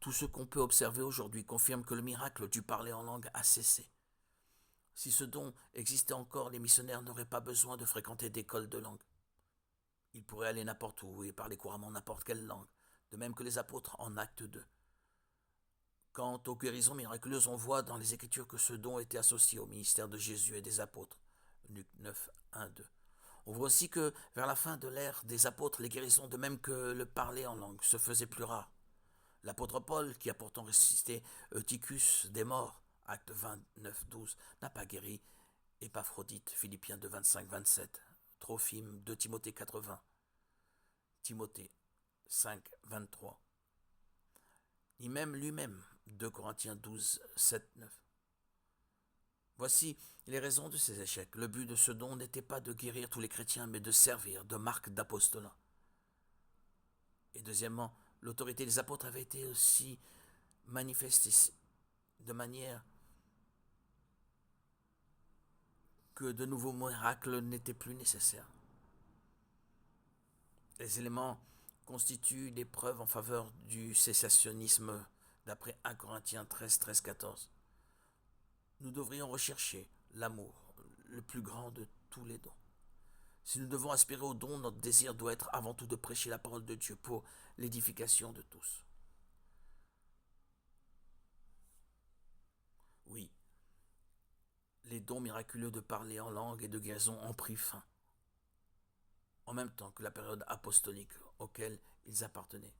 Tout ce qu'on peut observer aujourd'hui confirme que le miracle du parler en langue a cessé. Si ce don existait encore, les missionnaires n'auraient pas besoin de fréquenter d'écoles de langue. Ils pourraient aller n'importe où et parler couramment n'importe quelle langue, de même que les apôtres en acte 2. Quant aux guérisons miraculeuses, on voit dans les Écritures que ce don était associé au ministère de Jésus et des apôtres. Luc 9, 1, 2. On voit aussi que vers la fin de l'ère des apôtres, les guérisons, de même que le parler en langue, se faisaient plus rares. L'apôtre Paul, qui a pourtant ressuscité Eutychus des morts, acte 29, 12, n'a pas guéri Épaphrodite, Philippiens 2, 25, 27, Trophime, 2 Timothée 80, Timothée 5, 23, ni même lui-même, 2 Corinthiens 12, 7, 9. Voici les raisons de ces échecs. Le but de ce don n'était pas de guérir tous les chrétiens, mais de servir de marque d'apostolat. Et deuxièmement, l'autorité des apôtres avait été aussi manifestée de manière que de nouveaux miracles n'étaient plus nécessaires. Les éléments constituent des preuves en faveur du cessationnisme d'après 1 Corinthiens 13, 13, 14. Nous devrions rechercher l'amour, le plus grand de tous les dons. Si nous devons aspirer au don, notre désir doit être avant tout de prêcher la parole de Dieu pour l'édification de tous. Oui, les dons miraculeux de parler en langue et de guérison ont pris fin, en même temps que la période apostolique auquel ils appartenaient.